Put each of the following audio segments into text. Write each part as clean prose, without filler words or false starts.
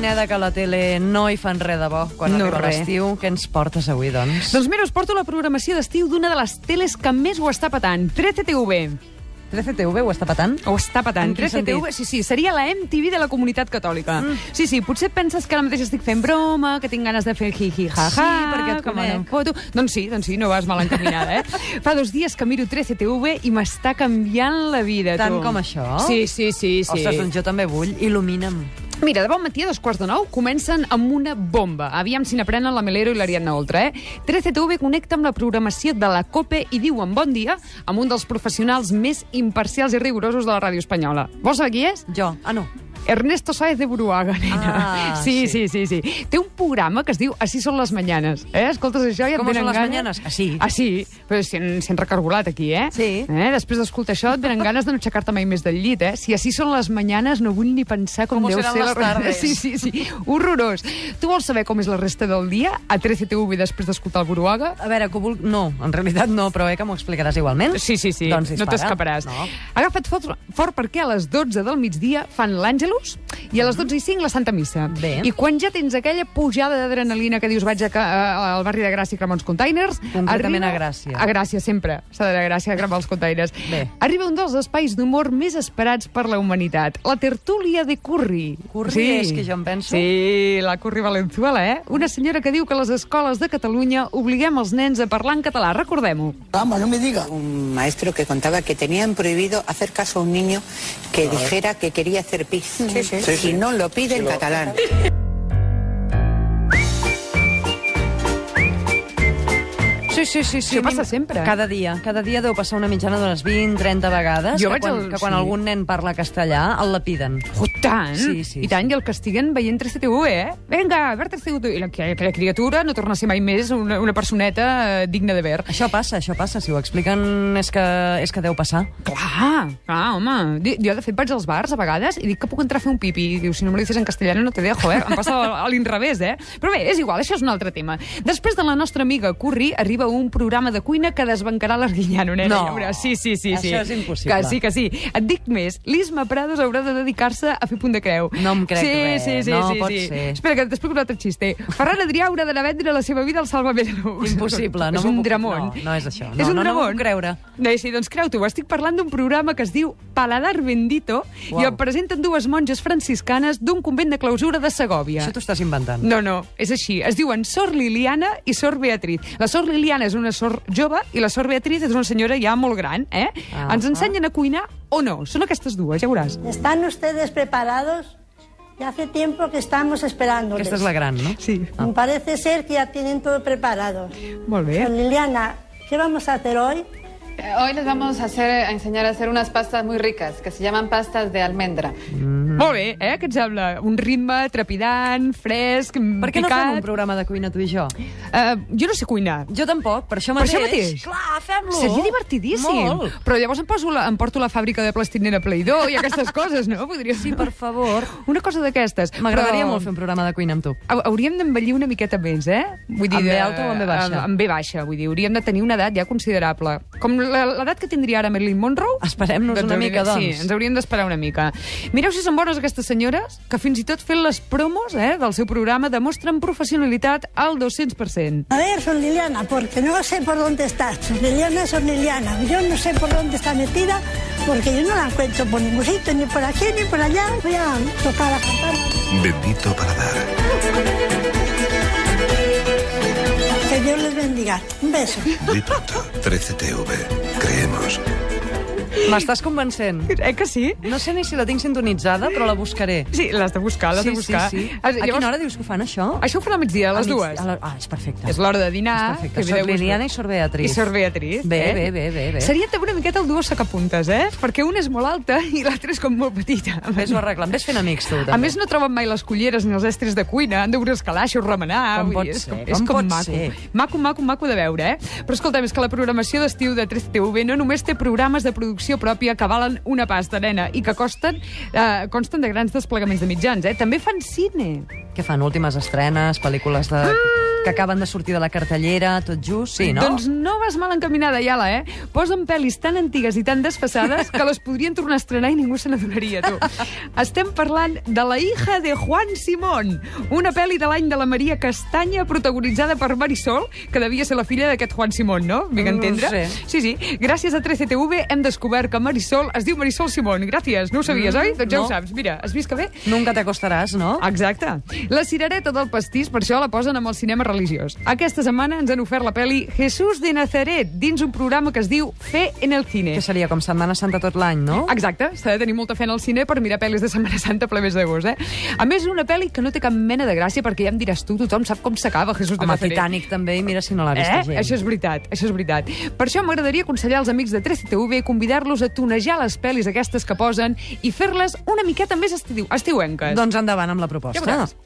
Pineda, que a la tele no hi fan res de bo quan arriba l'estiu. Què ens portes avui, doncs? Doncs mira, us porto la programació d'estiu d'una de les teles que més ho està patant, 13TV. 13TV ho està patant? Ho està patant. 13TV, sí, seria la MTV de la comunitat catòlica. Sí, potser penses que ara mateix estic fent broma, que tinc ganes de fer hi-hi, ha-ha. Sí, perquè et conec. Foto. Doncs sí, no vas mal encaminada, Fa 2 dies que miro 13TV i m'està canviant la vida, tu. Tant com això? Sí. Ostres, doncs jo també vull. Il·lumina'm. Mira, de bon matí, a 8:45, comencen amb una bomba. Aviam si n'aprenen la Melero i l'Ariadna Oltra, 13TV connecta amb la programació de la COPE i diuen bon dia amb un dels professionals més imparcials i rigorosos de la ràdio espanyola. Vols saber qui és? Jo. Ah, no. Ernesto Sáez de Buruaga, nena. Sí. Té un programa que es diu Así son las mañanas. Escoltes això i et venen ganes... Com són les mañanes? Así. Así. Però s'han recargolat aquí, Sí. Després d'escoltar això et venen ganes de no aixecar-te mai més del llit, Si así són les mañanes no vull ni pensar com deu ser les tardes. Sí. Horrorós. Tu vols saber com és la resta del dia a 13TV després d'escoltar el Buruaga? A veure, no, en realitat no, però que m'ho explicaràs igualment. Sí. Doncs no t'escaparàs. No. Agafa't fort perquè a les 12 del migdia fan l'Àngelus i a les 12:05 la Santa Missa. Bé. I quan ja tens aquella pujada d'adrenalina que dius vaig al barri de Gràcia a cremar uns containers... Concretament a Gràcia. A Gràcia, sempre. S'ha d'anar a Gràcia a cremar els containers. Bé. Arriba un dels espais d'humor més esperats per la humanitat. La tertúlia de Curri. Curri és que jo em penso? Sí, la Curri Valenzuela, Una senyora que diu que a les escoles de Catalunya obliguem els nens a parlar en català. Recordem-ho. Vamos, no me diga. Un maestro que contaba que tenían prohibido hacer caso a un niño que dijera que quería hacer pis. Si no lo pide en catalán. Sí. Això passa sempre. Cada dia deu passar una mitjana d'unes 20-30 vegades que quan algun nen parla castellà el lapiden. Tant! Sí. I tant, i el castiguen veient 13TV, Vinga, a veure 13TV. I aquella criatura no torna a ser mai més una personeta digna de ver. Això passa. Si ho expliquen és que deu passar. Clar, home. Jo, de fet, vaig als bars a vegades i dic que puc entrar a fer un pipi. I diu, si no me lo dices en castellano no te dejo, Em passa a l'inrevés, Però bé, és igual, això és un altre tema. Després de la nostra amiga Curri, arriba un programa de cuina que desbancarà l'Arguiñano, nena. No. Sí. Això és impossible. Que sí. Et dic més, l'Isma Prados haurà de dedicar-se a fer punt de creu. No em crec res. Sí. No pot ser. Espera, que t'explico un altre xiste. Ferran Adrià haurà d'anar a vendre la seva vida al Salvaments. Impossible. És un dramón. No és això. És un dramón. No m'ho puc creure. Sí, doncs creu-t'ho. Estic parlant d'un programa que es diu Paladar Bendito i el presenten 2 monges franciscanes d'un convent de clausura de Segòvia. Això t'ho estàs inventant. No, és així. Es diuen Sor Liliana i Sor Beatriz. La Sor Liliana és una sor jove i la Sor Beatriz és una senyora ja molt gran, Ens ensenyen a cuinar o no? Són aquestes dues, ja veuràs. ¿Están ustedes preparados? Ya hace tiempo que estamos esperándoles. Aquesta és la gran, no? Sí. Parece ser que ya tienen todo preparado. Molt bé. Sor Liliana, ¿qué vamos a hacer hoy? Hoy les vamos a enseñar a hacer unas pastas muy ricas que se llaman pastas de almendra. Molt bé, Què et sembla? Un ritme trepidant, fresc, picat... Per què no fem un programa de cuina, tu i jo? Jo no sé cuinar. Jo tampoc, per això mateix. Clar, fem-lo. Seria divertidíssim. Molt. Però llavors em porto la fàbrica de plastilina Play-Doh i aquestes coses, no? Sí, per favor. Una cosa d'aquestes. M'agradaria molt fer un programa de cuina amb tu. Hauríem d'envellir una miqueta més, Vull dir, amb B alta o amb B baixa? Amb B baixa, vull dir, hauríem de tenir una edat ja considerable. Com l'edat que tindria ara Marilyn Monroe. Esperem-nos una mica, doncs. Sí, ens hauríem d'esperar una mica. Mireu si són bones aquestes senyores, que fins i tot fent les promos del seu programa demostren professionalitat al 200%. A ver, Sor Liliana, porque no sé por dónde está. Sor Liliana. Yo no sé por dónde está metida, porque yo no la encuentro por ningún sitio, ni por aquí, ni por allá. Voy a tocar la campana. Bendito Paladar. Que Dios les bendiga. Un beso. Muy pronto, 13TV. Creemos. M'estàs convencent. Que sí? No sé ni si la tinc sintonitzada, però la buscaré. Sí, l'has de buscar, l'has de buscar. Sí. A quina hora dius que ho fan, això? Això ho fan a migdia, a les 2. És perfecte. És l'hora de dinar. És perfecte. Sor Liliana i Sor Beatriz. I Sor Beatriz. Bé. Seria també una miqueta el duo sacapuntes, Perquè una és molt alta i l'altra és com molt petita. Ves-ho arreglant, ves fent amics, tu, també. A més, no troben mai les culleres ni els estris de cuina, han d'obrir els calaixos, remenar... Com pot ser? És com maco. Maco de veure, Però escolta'm, és que la programació d'estiu de 13TV no només té programes de producció pròpia que valen una pasta, nena, i que consten de grans desplegaments de mitjans, També fan cine. Què fan? Últimes estrenes, pel·lícules que acaben de sortir de la cartellera, tot just? Sí, no? Doncs no vas mal encaminada, Iala, Posen pel·lis tan antigues i tan desfasades que les podrien tornar a estrenar i ningú se n'adonaria, tu. Estem parlant de La hija de Juan Simón, una pel·li de l'any de la Maria Castanya protagonitzada per Marisol, que devia ser la filla d'aquest Juan Simón, no? Vinc a entendre? No sé. Sí. Gràcies a 13TV hem descobert que Marisol es diu Marisol Simón. Gràcies. No ho sabies, oi? Doncs ja ho saps. Mira, has vist que bé? Nunca te acostaràs, no? Exacte. La cirereta del pastís, per això la posen amb el cinema religiós. Aquesta setmana ens han ofert la pel·li Jesús de Nazaret, dins un programa que es diu Fe en el cine. Que seria com Setmana Santa tot l'any, no? Exacte. S'ha de tenir molta fe en el cine per mirar pel·lis de Setmana Santa ple mes d'agost, A més, una pel·li que no té cap mena de gràcia, perquè ja em diràs tu, tothom sap com s'acaba Jesús de Nazaret. Titanic també, i mira si no l'ha vist gent. Això és veritat. Per això m'agradaria aconsellar als amics de 13TV convidar-los a tonejar les pel·lis aquestes que posen i fer-les una miqueta més estiuenques. Doncs endavant amb la proposta. Ja veuràs.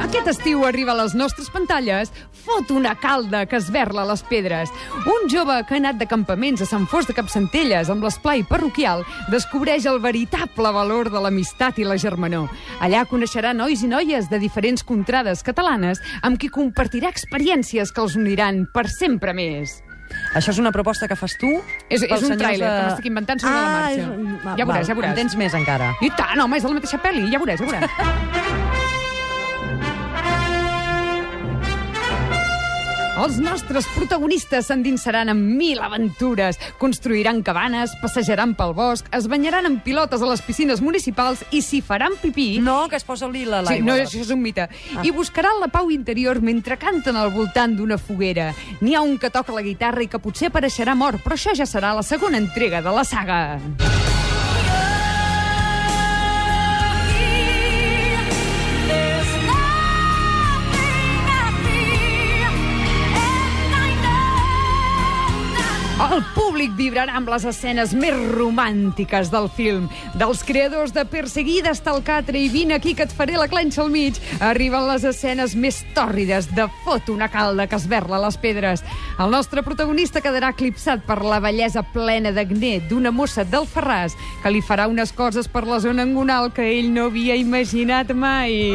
Aquest estiu arriba a les nostres pantalles Fot una calda que esberla les pedres. Un jove que ha anat de campaments a Sant Fost de Capcentelles amb l'esplai parroquial descobreix el veritable valor de l'amistat i la germanor. Allà coneixerà nois i noies de diferents contrades catalanes amb qui compartirà experiències que els uniran per sempre més. Això és una proposta que fas tu? És un tràiler que m'estic inventant sobre la marxa. Ja veuràs. En tens més encara. I tant, home, és de la mateixa pel·li. Ja veuràs. Els nostres protagonistes s'endinsaran en 1000 aventures, construiran cabanes, passejaran pel bosc, es banyaran en pilotes a les piscines municipals i s'hi faran pipí... No, que es posa el lila a l'aigua. Sí, no, això és un mite. I buscaran la pau interior mentre canten al voltant d'una foguera. N'hi ha un que toca la guitarra i que potser apareixerà mort, però això ja serà la segona entrega de la saga. El públic vibrarà amb les escenes més romàntiques del film. Dels creadors de Perseguida hasta el Catre i Vine aquí que et faré la clenxa al mig, arriben les escenes més tòrrides de Fot una calda que esberla les pedres. El nostre protagonista quedarà eclipsat per la bellesa plena d'acné d'una mossa d'Alfarràs que li farà unes coses per la zona angonal que ell no havia imaginat mai.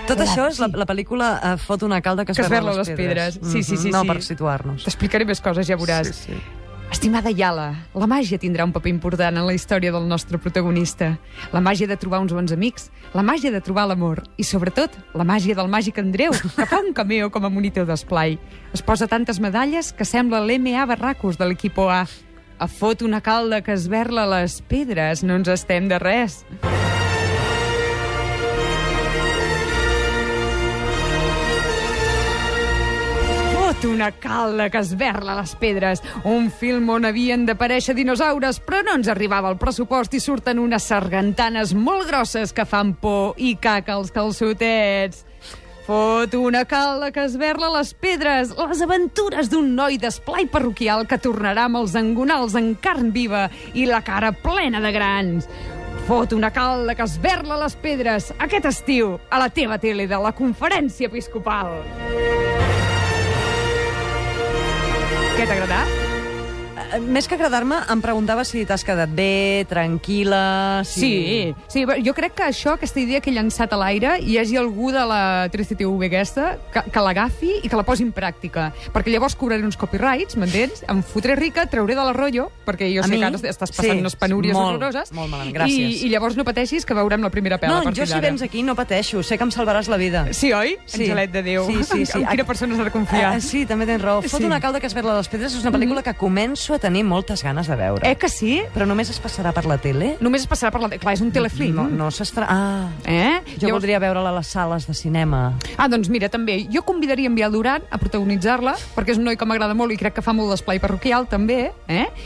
Tot això és la pel·lícula Fot una calda que esberla les pedres. Sí. No, per situar-nos. T'explicaré més coses, ja veuràs. Sí. Estimada Iala, la màgia tindrà un paper important en la història del nostre protagonista. La màgia de trobar uns bons amics, la màgia de trobar l'amor i, sobretot, la màgia del màgic Andreu, que fa un cameo com a monitor d'esplai. Es posa tantes medalles que sembla l'MA Barracus de l'equip A. A Fot una calda que esberla les pedres, no ens estem de res. Una calda que esberla les pedres. Un film on havien d'aparèixer dinosaures, però no ens arribava el pressupost i surten unes sargantanes molt grosses que fan por i caca als calçotets. Fot una calda que esberla les pedres, les aventures d'un noi d'esplai parroquial que tornarà amb els engonals en carn viva i la cara plena de grans. Fot una calda que esberla les pedres aquest estiu a la teva tele de la Conferència Episcopal. Què t'ha agradat? Més que agradar-me, em preguntava si t'has quedat bé, tranquil·la... Sí, jo crec que aquesta idea que he llançat a l'aire, hi hagi algú de la 13TV aquesta que l'agafi i que la posi en pràctica. Perquè llavors cobraré uns copyrights, m'entens? Em fotré rica, trauré de la rotllo, perquè jo sé que ara estàs passant unes penúries horroroses. Molt malament, gràcies. I llavors no pateixis, que veurem la primera pel·la a partir d'ara. Jo si vens aquí no pateixo, sé que em salvaràs la vida. Sí, oi? Angelet de Déu. Sí. En quina persona s'ha de confiar? Sí, també tens raó. Fot una calda que esberla les pedres és una pel·lícula que començo a tenir moltes ganes de veure. Que sí? Però només es passarà per la tele? Només es passarà per la tele. Clar, és un telefilm. No s'estrà... Jo voldria veure-la a les sales de cinema. Doncs mira, també. Jo convidaria en Biel Duran a protagonitzar-la, perquè és un noi que m'agrada molt i crec que fa molt d'esplai parroquial, també.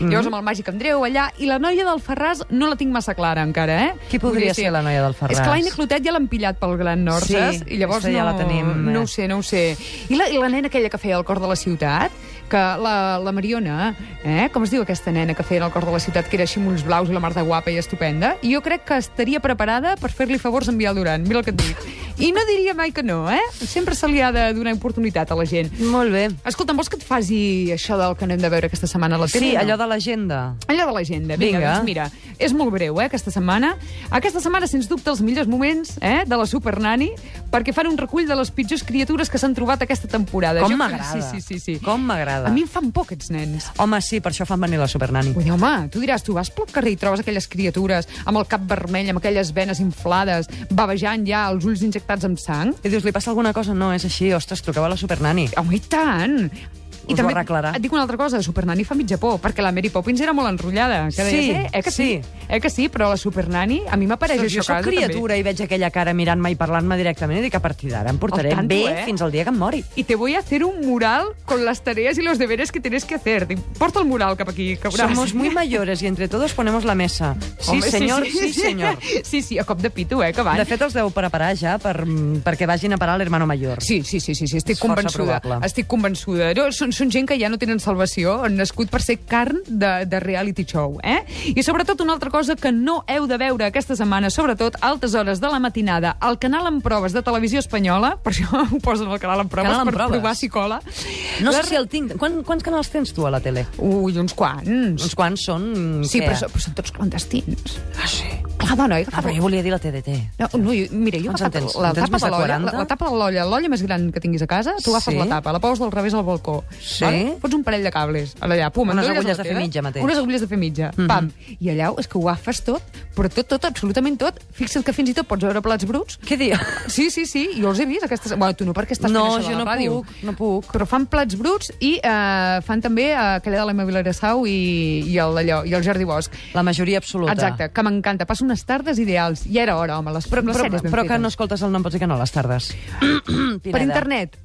Llavors amb el màgic Andreu allà. I la noia d'Alfarràs no la tinc massa clara encara, Qui podria ser la noia d'Alfarràs? És que l'Aina Clotet ja l'han pillat pel Gran Norces. I llavors ja la tenim. No ho sé. I la nena aquella que feia el cor de la ciutat, que la Mariona, com es diu aquesta nena que feia el cor de la ciutat, que era així amb ulls blaus i la mar de guapa i estupenda, i jo crec que estaria preparada per fer-li favors a en Biel Duran. Mira el que et dic. I no diria mai que no, eh? Sempre se li ha de donar oportunitat a la gent. Molt bé. Escolta, vols que et faci això del que anem de veure aquesta setmana a la tele? Sí, no? allò de l'agenda. Allò de l'agenda. Vinga, doncs mira, és molt breu, aquesta setmana. Aquesta setmana, sens dubte, els millors moments de la Supernani, perquè fan un recull de les pitjors criatures que s'han trobat aquesta temporada. Com m'agrada. Sí. Com m'agrada. A mi em fan por, aquests nens. Home, sí, per això fan venir la Supernani. Ui, home, tu diràs, tu vas pel carrer i trobes aquelles criatures amb el cap vermell, amb aquelles venes inflades, babejant ja, els ulls injectats amb sang? I dius, li passa alguna cosa? No, és així. Ostres, truqueu a la Supernani. Home, i tant! I Us ho també arreglarà. et dic una altra cosa, Supernani fa mitja por, perquè la Mary Poppins era molt enrotllada. Que deies, que sí. Que sí, però la Supernani a mi m'apareix això a casa. Jo soc criatura també. i veig aquella cara mirant-me i parlant-me directament i dic, a partir d'ara em portaré bé fins al dia que em mori. Y te voy a hacer un mural con las tareas y los deberes que tienes que hacer. Porta el mural cap aquí, que veuràs. Somos muy mayores y entre todos ponemos la mesa. Sí, Home, senyor, sí, senyor. Sí, a cop de pito, que van. De fet, els deu preparar ja perquè vagin a parar l'hermano mayor. Sí, estic És força convençuda. probable. Estic convençuda. No, són gent que ja no tenen salvació, han nascut per ser carn de reality show, I sobretot una altra cosa que no heu de veure aquesta setmana, sobretot a altes hores de la matinada, al canal en proves de Televisió Espanyola, per això ho posen al canal en proves, provar si cola. No sé si el tinc. Quants canals tens tu a la tele? Ui, uns quants. Uns quants són... Sí, però són tots clandestins. Ah, sí? Clar, dona, però jo volia dir la TDT. No, mira, jo he agafat la tapa de l'olla, la tapa de l'olla més gran que tinguis a casa, tu agafes la tapa, la poses del revés al balcó. Sí? Vale? Fots un parell de cables, allà, pum, unes agulles de fer mitja mateix. Unes agulles de fer mitja, pam. I allà és que ho agafes tot, però tot, absolutament tot. Fixa't que fins i tot pots veure plats bruts. Què dius? Sí, jo els he vist. Bueno, tu no, perquè estàs fent això de la ràdio. No puc. Però fan plats bruts i fan també aquella de l'Emma Vilagrasau i el Jordi Bosch. La majoria absoluta. Exacte, que m'encanta. Passo unes tardes ideals. Ja era hora, home, les sèries ben fetes. Però que no escoltes el nom, pots dir que no, les tardes. Per internet.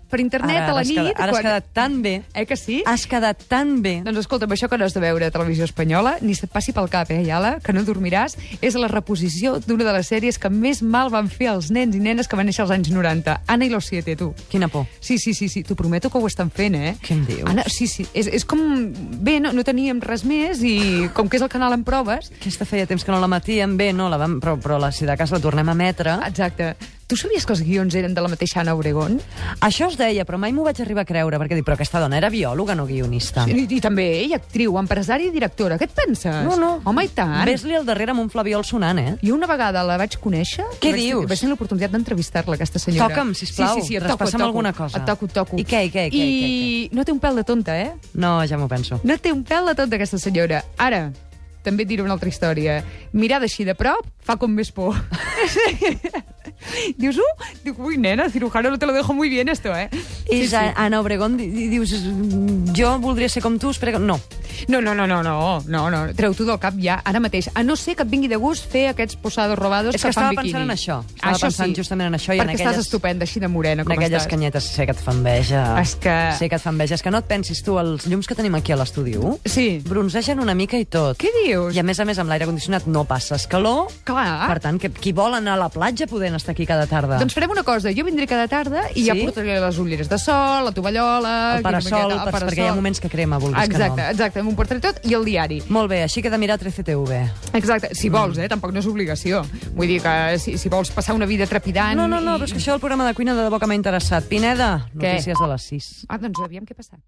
Per internet a la nit... Ara has quedat tan bé. Que sí? Has quedat tan bé. Doncs escolta'm, això que no has de veure a Televisió Espanyola, ni se't passi pel cap, Iala, que no dormiràs, és la reposició d'una de les sèries que més mal van fer als nens i nenes que van néixer als anys 90. Ana i los 7, tu. Quina por. Sí, t'ho prometo que ho estan fent, Què em dius? Ana, sí, és com... Bé, no teníem res més i com que és el canal en proves... Aquesta feia temps que no la matíem, bé, no, però si de cas la tornem a emetre... Exacte. Tu sabies que els guions eren de la mateixa Ana Obregón? Això es deia, però mai m'ho vaig arribar a creure, perquè dic, però aquesta dona era biòloga, no guionista. I també ella, actriu, empresària i directora. Què et penses? No. Home, i tant. Ves-li al darrere amb un flabiol sonant, Jo una vegada la vaig conèixer. Què dius? Vaig tenir l'oportunitat d'entrevistar-la, aquesta senyora. Toca'm, sisplau. Sí, traspassa'm alguna cosa. Et toco. I què? I no té un pèl de tonta, No, ja m'ho penso. No té un pèl de tonta, aquesta senyora. Ara, també et diré una altra història. Mirada així de prop fa com més por. Dius, ui, nena, cirujano, no te lo dejo muy bien, esto, És Ana Obregón, dius, jo voldria ser com tu, espera que... No. No, treu-t'ho del cap ja, ara mateix. A no ser que et vingui de gust fer aquests posados robados que fan biquini. És que estava pensant en això. Estava pensant justament en això. Perquè estàs estupenda, així de morena, com estàs. En aquelles canyetes sé que et fa enveja. Sé que et fa enveja. És que no et pensis tu, els llums que tenim aquí a l'estudi 1 bronzegen una mica i tot. Què dius? I a més amb l'aire condicionat no passes calor. Clar. Per tant, qui vol anar a la platja podent estar aquí cada tarda. Doncs farem una cosa, jo vindré cada tarda i ja portaré les ulleres de sol, la tovallola... El parasol, perquè hi ha moments que crema, vulguis que no. Exacte, m'ho portaré tot i el diari. Molt bé, així que he de mirar 13TV. Exacte, si vols, tampoc no és obligació. Vull dir que si vols passar una vida trepidant... No, però és que això del programa de cuina de debò que m'ha interessat. Pineda, notícies de les 6. Doncs aviam què ha passat.